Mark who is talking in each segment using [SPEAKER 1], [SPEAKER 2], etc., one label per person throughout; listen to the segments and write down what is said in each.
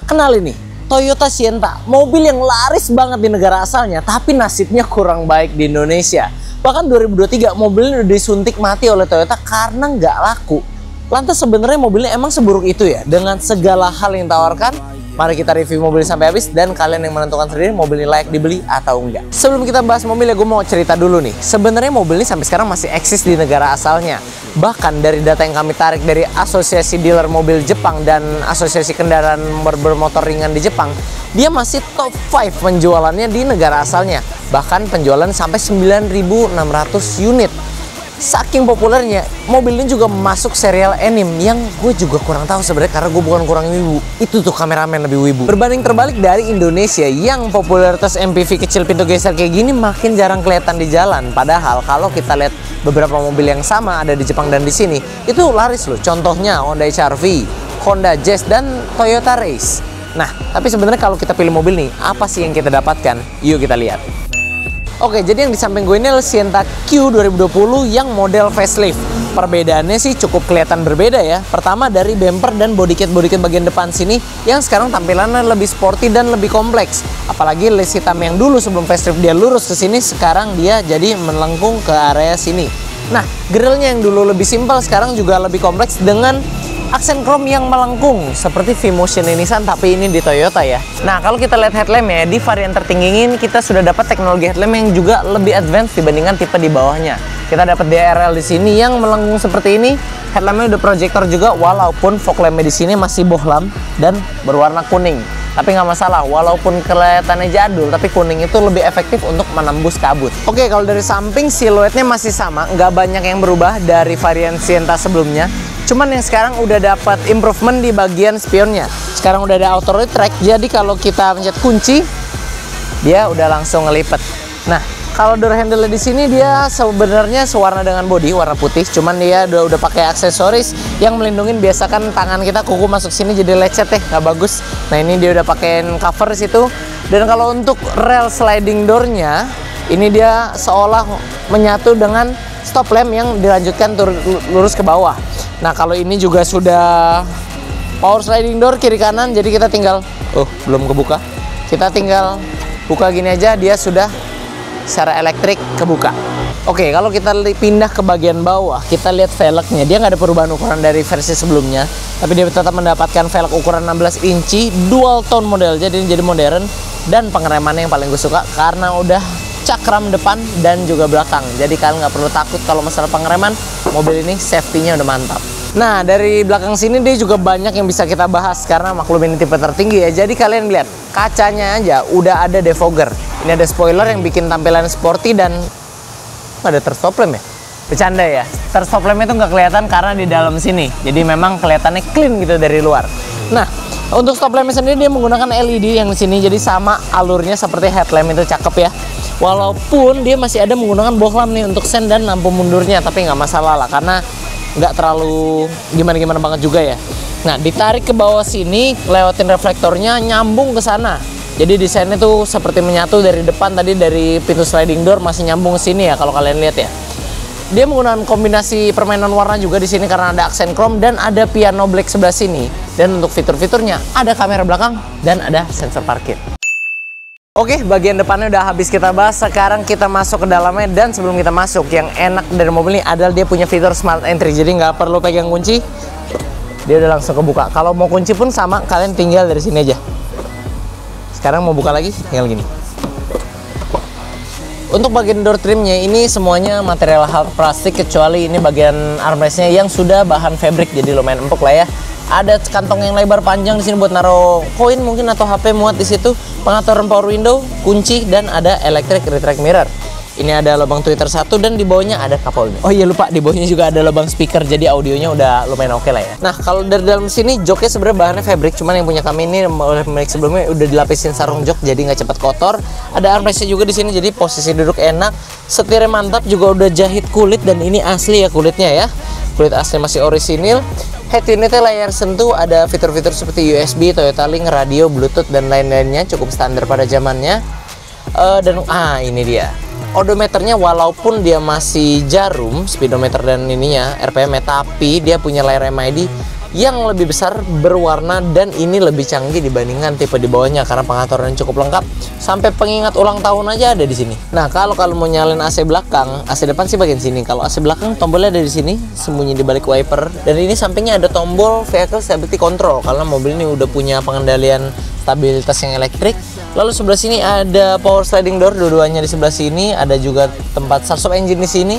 [SPEAKER 1] Kenal ini, Toyota Sienta, mobil yang laris banget di negara asalnya, tapi nasibnya kurang baik di Indonesia. Bahkan 2023 mobilnya udah disuntik mati oleh Toyota karena nggak laku. Lantas sebenarnya mobilnya emang seburuk itu ya? Dengan segala hal yang ditawarkan, mari kita review mobil sampai habis dan kalian yang menentukan sendiri mobil ini layak dibeli atau enggak. Sebelum kita bahas mobil ya, gue mau cerita dulu nih. Sebenarnya mobil ini sampai sekarang masih eksis di negara asalnya. Bahkan dari data yang kami tarik dari Asosiasi Dealer Mobil Jepang dan Asosiasi Kendaraan Bermotor Ringan di Jepang, dia masih top 5 penjualannya di negara asalnya. Bahkan penjualan sampai 9.600 unit. Saking populernya, mobil ini juga masuk serial anime yang gue juga kurang tahu sebenarnya karena gue bukan kurang wibu. Itu tuh kameramen lebih wibu. Berbanding terbalik dari Indonesia yang popularitas MPV kecil pintu geser kayak gini makin jarang kelihatan di jalan. Padahal kalau kita lihat beberapa mobil yang sama ada di Jepang dan di sini, itu laris loh. Contohnya Honda HR-V, Honda Jazz, dan Toyota Race. Nah, tapi sebenarnya kalau kita pilih mobil nih, apa sih yang kita dapatkan? Yuk kita lihat. Oke, jadi yang di samping gue ini adalah Sienta Q 2020 yang model facelift. Perbedaannya sih cukup kelihatan berbeda ya. Pertama dari bumper dan bodykit bagian depan sini yang sekarang tampilannya lebih sporty dan lebih kompleks. Apalagi list hitam yang dulu sebelum facelift dia lurus ke sini, sekarang dia jadi melengkung ke area sini. Nah, grillnya yang dulu lebih simpel sekarang juga lebih kompleks dengan aksen chrome yang melengkung seperti V-Motion Nissan, tapi ini di Toyota ya. Nah, kalau kita lihat headlampnya di varian tertinggi ini kita sudah dapat teknologi headlamp yang juga lebih advance dibandingkan tipe di bawahnya. Kita dapat DRL di sini yang melengkung seperti ini. Headlampnya udah proyektor juga, walaupun fog lampnya di sini masih bohlam dan berwarna kuning. Tapi nggak masalah, walaupun kelihatannya jadul, tapi kuning itu lebih efektif untuk menembus kabut. Oke, kalau dari samping siluetnya masih sama, nggak banyak yang berubah dari varian Sienta sebelumnya. Cuman yang sekarang udah dapat improvement di bagian spionnya. Sekarang udah ada auto retract, jadi kalau kita pencet kunci, dia udah langsung ngelipet. Nah, kalau door handle di sini dia sebenarnya sewarna dengan body, warna putih. Cuman dia udah pakai aksesoris yang melindungi. Biasakan tangan kita kuku masuk sini jadi lecet ya, nggak bagus. Nah, ini dia udah pakein cover di situ. Dan kalau untuk rail sliding door-nya, ini dia seolah menyatu dengan stop lamp yang dilanjutkan lurus ke bawah. Nah, kalau ini juga sudah power sliding door kiri kanan, jadi kita tinggal belum kebuka. Kita tinggal buka gini aja, dia sudah secara elektrik kebuka. Oke, kalau kita pindah ke bagian bawah, kita lihat velgnya. Dia nggak ada perubahan ukuran dari versi sebelumnya, tapi dia tetap mendapatkan velg ukuran 16 inci dual tone model, jadi modern. Dan pengeremannya yang paling gue suka karena udah cakram depan dan juga belakang. Jadi kalian nggak perlu takut kalau masalah pengereman. Mobil ini safety-nya udah mantap. Nah, dari belakang sini dia juga banyak yang bisa kita bahas karena maklum ini tipe tertinggi ya. Jadi kalian lihat, kacanya aja udah ada defogger. Ini ada spoiler yang bikin tampilan sporty dan ada terstop lamp ya. Bercanda ya. Terstop lampnya tuh nggak kelihatan karena di dalam sini. Jadi memang kelihatannya clean gitu dari luar. Nah, untuk stop lampnya sendiri dia menggunakan LED yang di sini. Jadi sama alurnya seperti headlamp, itu cakep ya. Walaupun dia masih ada menggunakan bohlam nih untuk sen dan lampu mundurnya, tapi nggak masalah lah karena nggak terlalu gimana-gimana banget juga ya. Nah, ditarik ke bawah sini, lewatin reflektornya, nyambung ke sana. Jadi desainnya tuh seperti menyatu dari depan tadi, dari pintu sliding door masih nyambung ke sini ya kalau kalian lihat ya. Dia menggunakan kombinasi permainan warna juga di sini karena ada aksen chrome dan ada piano black sebelah sini. Dan untuk fitur-fiturnya ada kamera belakang dan ada sensor parkir. Oke, bagian depannya udah habis kita bahas. Sekarang kita masuk ke dalamnya, dan sebelum kita masuk, yang enak dari mobil ini adalah dia punya fitur smart entry. Jadi nggak perlu pegang kunci, dia udah langsung kebuka. Kalau mau kunci pun sama, kalian tinggal dari sini aja. Sekarang mau buka lagi, tinggal gini. Untuk bagian door trimnya ini semuanya material hard plastik kecuali ini bagian armrestnya yang sudah bahan fabric, jadi lumayan empuk lah ya. Ada kantong yang lebar panjang di sini buat naruh koin mungkin atau HP muat di situ. Pengaturan power window, kunci, dan ada electric retract mirror. Ini ada lubang tweeter satu dan di bawahnya ada cup holder. Oh iya lupa, di bawahnya juga ada lubang speaker, jadi audionya udah lumayan oke lah ya. Nah, kalau dari dalam sini joknya sebenarnya bahannya fabric, cuman yang punya kami ini oleh pemilik sebelumnya udah dilapisin sarung jok jadi nggak cepat kotor. Ada armrestnya juga di sini, jadi posisi duduk enak. Setirnya mantap, juga udah jahit kulit dan ini asli ya kulitnya ya. Kulit asli masih orisinil. Head unitnya layar sentuh, ada fitur-fitur seperti USB, Toyota Link, radio, Bluetooth, dan lain-lainnya, cukup standar pada zamannya. Ini dia. Odometernya walaupun dia masih jarum, speedometer dan ininya, RPM-nya, tapi dia punya layar MID yang lebih besar, berwarna, dan ini lebih canggih dibandingkan tipe di bawahnya karena pengaturan cukup lengkap. Sampai pengingat ulang tahun aja ada di sini. Nah, kalau mau nyalain AC belakang, AC depan sih bagian sini. Kalau AC belakang tombolnya ada di sini, sembunyi di balik wiper. Dan ini sampingnya ada tombol vehicle stability control karena mobil ini udah punya pengendalian stabilitas yang elektrik. Lalu sebelah sini ada power sliding door, dua-duanya di sebelah sini. Ada juga tempat start stop engine di sini.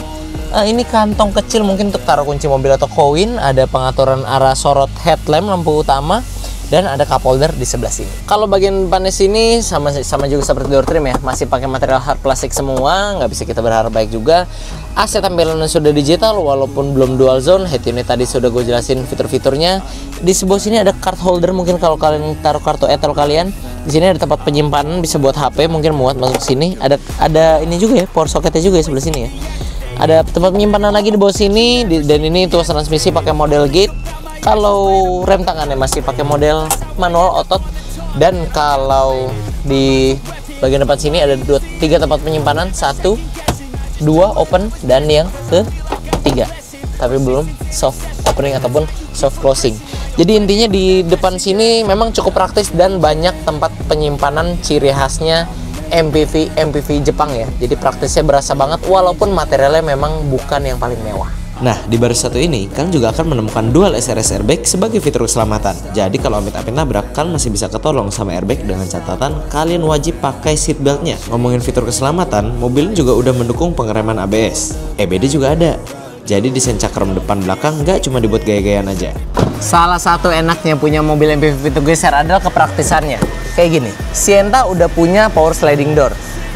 [SPEAKER 1] Ini kantong kecil mungkin untuk taruh kunci mobil atau koin. Ada pengaturan arah sorot headlamp, lampu utama, dan ada cup holder di sebelah sini. Kalau bagian depannya sini sama juga seperti door trim ya, masih pakai material hard plastik semua, nggak bisa kita berharap baik juga. AC tampilannya sudah digital walaupun belum dual zone. Head unit tadi sudah gue jelasin fitur-fiturnya. Di sebelah sini ada card holder, mungkin kalau kalian taruh kartu etel kalian. Di sini ada tempat penyimpanan, bisa buat HP, mungkin muat masuk sini. Ada ini juga ya, power socketnya juga ya sebelah sini ya. Ada tempat penyimpanan lagi di bawah sini, dan ini tuas transmisi pakai model gate. Kalau rem tangannya masih pakai model manual otot. Dan kalau di bagian depan sini ada 3 tempat penyimpanan, 1, 2 open, dan yang ketiga tapi belum soft opening ataupun soft closing. Jadi intinya di depan sini memang cukup praktis dan banyak tempat penyimpanan ciri khasnya MPV Jepang ya. Jadi praktisnya berasa banget walaupun materialnya memang bukan yang paling mewah. Nah, di baris satu ini kalian juga akan menemukan dual SRS airbag sebagai fitur keselamatan. Jadi kalau amit-amit nabrak, kalian masih bisa ketolong sama airbag dengan catatan kalian wajib pakai seat beltnya. Ngomongin fitur keselamatan, mobil juga udah mendukung pengereman ABS. EBD juga ada. Jadi desain cakram depan belakang nggak cuma dibuat gaya-gayaan aja. Salah satu enaknya punya mobil MPV fitur geser adalah kepraktisannya. Kayak gini, Sienta udah punya power sliding door.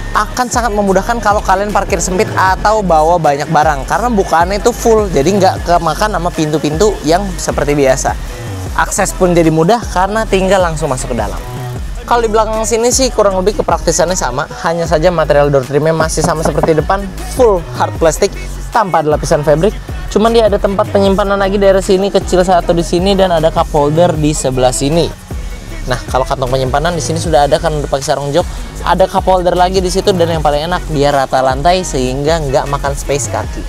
[SPEAKER 1] Akan sangat memudahkan kalau kalian parkir sempit atau bawa banyak barang karena bukaannya itu full, jadi nggak kemakan sama pintu-pintu yang seperti biasa. Akses pun jadi mudah karena tinggal langsung masuk ke dalam. Kalau di belakang sini sih kurang lebih kepraktisannya sama, hanya saja material door trimnya masih sama seperti depan, full hard plastik tanpa ada lapisan fabric. Cuman dia ada tempat penyimpanan lagi dari sini, kecil satu di sini, dan ada cup holder di sebelah sini. Nah, kalau kantong penyimpanan di sini sudah ada kan udah pakai sarung jok. Ada cup holder lagi di situ, dan yang paling enak dia rata lantai sehingga nggak makan space kaki.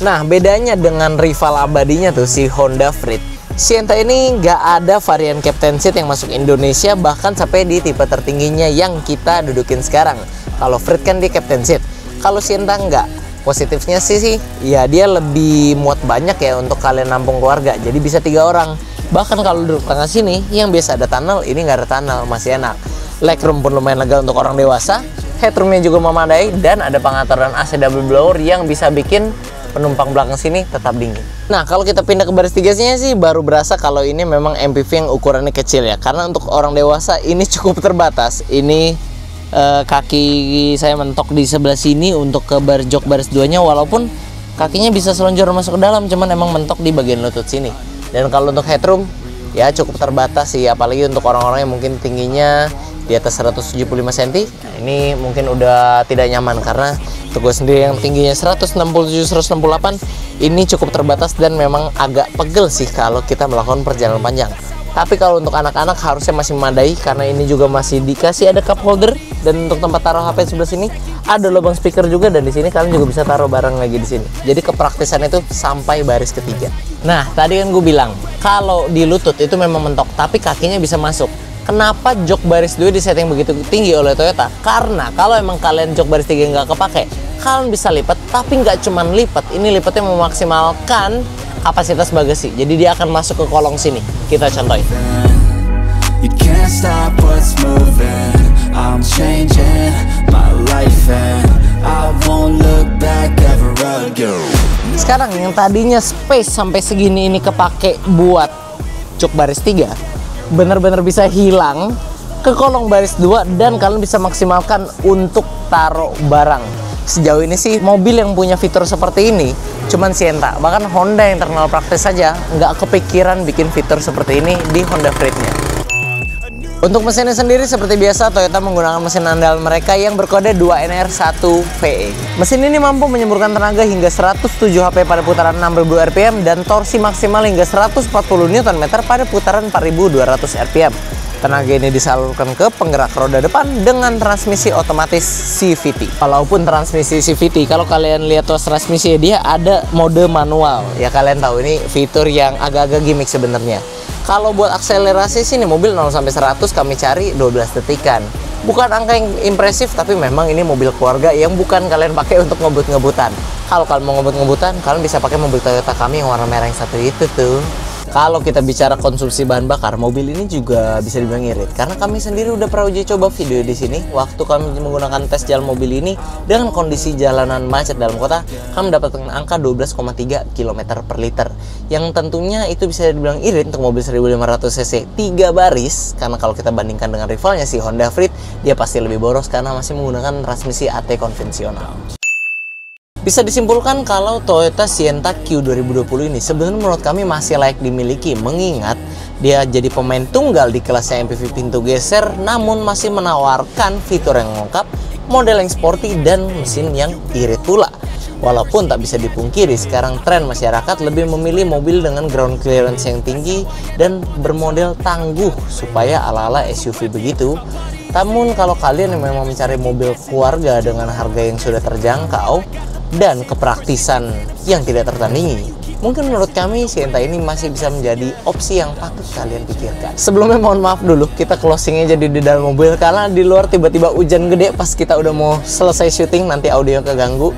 [SPEAKER 1] Nah, bedanya dengan rival abadinya tuh si Honda Freed. Sienta ini nggak ada varian captain seat yang masuk Indonesia, bahkan sampai di tipe tertingginya yang kita dudukin sekarang. Kalau Freed kan dia captain seat. Kalau Sienta nggak. Positifnya sih ya dia lebih muat banyak ya untuk kalian nampung keluarga. Jadi bisa 3 orang. Bahkan kalau duduk tengah sini yang biasa ada tunnel, ini nggak ada tunnel, masih enak. Legroom pun lumayan lega untuk orang dewasa. Headroomnya juga memadai dan ada pengaturan AC double blower yang bisa bikin penumpang belakang sini tetap dingin. Nah, kalau kita pindah ke baris 3-nya sih baru berasa kalau ini memang MPV yang ukurannya kecil ya. Karena untuk orang dewasa ini cukup terbatas. Ini kaki saya mentok di sebelah sini untuk ke jok baris 2-nya, walaupun kakinya bisa selonjor masuk ke dalam, cuman emang mentok di bagian lutut sini. Dan kalau untuk headroom ya cukup terbatas sih, apalagi untuk orang-orang yang mungkin tingginya di atas 175 cm. Nah, ini mungkin udah tidak nyaman karena untuk gue sendiri yang tingginya 167-168 ini cukup terbatas dan memang agak pegel sih kalau kita melakukan perjalanan panjang. Tapi kalau untuk anak-anak harusnya masih memadai karena ini juga masih dikasih ada cup holder, dan untuk tempat taruh HP sebelah sini ada lubang speaker juga, dan di sini kalian juga bisa taruh barang lagi di sini. Jadi kepraktisan itu sampai baris ketiga. Nah, tadi kan gue bilang kalau di lutut itu memang mentok, tapi kakinya bisa masuk. Kenapa jok baris 2 disetting begitu tinggi oleh Toyota? Karena kalau emang kalian jok baris 3 nggak kepake, kalian bisa lipat, tapi nggak cuman lipat. Ini lipatnya memaksimalkan kapasitas bagasi. Jadi dia akan masuk ke kolong sini. Kita contohin. You can't stop what's moving. I'm changing my life and I won't look back ever again. Sekarang yang tadinya space sampai segini ini kepake buat jok baris 3, bener-bener bisa hilang ke kolong baris 2 dan kalian bisa maksimalkan untuk taruh barang. Sejauh ini sih mobil yang punya fitur seperti ini cuman Sienta. Bahkan Honda yang terkenal praktis saja nggak kepikiran bikin fitur seperti ini di Honda Freed-nya. Untuk mesinnya sendiri seperti biasa Toyota menggunakan mesin andal mereka yang berkode 2NR1VE. Mesin ini mampu menyemburkan tenaga hingga 107 HP pada putaran 6000 rpm dan torsi maksimal hingga 140 Nm pada putaran 4200 rpm. Tenaga ini disalurkan ke penggerak roda depan dengan transmisi otomatis CVT. Walaupun transmisi CVT, kalau kalian lihat tuas transmisi dia ada mode manual. Ya kalian tahu ini fitur yang agak-agak gimmick sebenarnya. Kalau buat akselerasi sih nih mobil 0 sampai 100 kami cari 12 detikan. Bukan angka yang impresif, tapi memang ini mobil keluarga yang bukan kalian pakai untuk ngebut-ngebutan. Kalau kalian mau ngebut-ngebutan, kalian bisa pakai mobil Toyota kami yang warna merah yang satu itu tuh. Kalau kita bicara konsumsi bahan bakar, mobil ini juga bisa dibilang irit. Karena kami sendiri udah pernah uji coba video di sini. Waktu kami menggunakan tes jalan mobil ini dengan kondisi jalanan macet dalam kota, kami mendapatkan angka 12,3 km per liter. Yang tentunya itu bisa dibilang irit untuk mobil 1500 cc 3 baris. Karena kalau kita bandingkan dengan rivalnya si Honda Freed, dia pasti lebih boros karena masih menggunakan transmisi AT konvensional. Bisa disimpulkan kalau Toyota Sienta Q 2020 ini sebenarnya menurut kami masih layak dimiliki, mengingat dia jadi pemain tunggal di kelasnya MPV pintu geser, namun masih menawarkan fitur yang lengkap, model yang sporty, dan mesin yang irit pula. Walaupun tak bisa dipungkiri sekarang tren masyarakat lebih memilih mobil dengan ground clearance yang tinggi dan bermodel tangguh supaya ala-ala SUV begitu. Namun kalau kalian yang memang mencari mobil keluarga dengan harga yang sudah terjangkau dan kepraktisan yang tidak tertandingi, mungkin menurut kami Sienta ini masih bisa menjadi opsi yang patut kalian pikirkan. Sebelumnya mohon maaf dulu, kita closingnya jadi di dalam mobil karena di luar tiba-tiba hujan gede pas kita udah mau selesai syuting, nanti audio keganggu.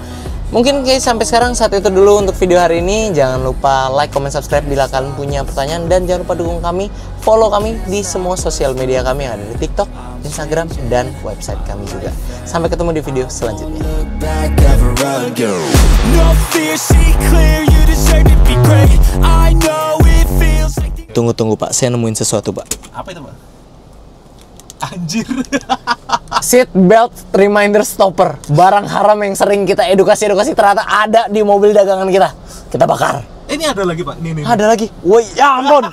[SPEAKER 1] Mungkin sampai sekarang saat itu dulu untuk video hari ini. Jangan lupa like, comment, subscribe bila kalian punya pertanyaan, dan jangan lupa dukung kami, follow kami di semua sosial media kami yang ada di TikTok, Instagram, dan website kami juga. Sampai ketemu di video selanjutnya. Tunggu Pak, saya nemuin sesuatu Pak.
[SPEAKER 2] Apa itu Pak? Anjir.
[SPEAKER 1] Seat belt reminder stopper, barang haram yang sering kita edukasi ternyata ada di mobil dagangan kita. Kita bakar.
[SPEAKER 2] Ini ada lagi Pak, nih.
[SPEAKER 1] Ada lagi. Woi, ya ampun.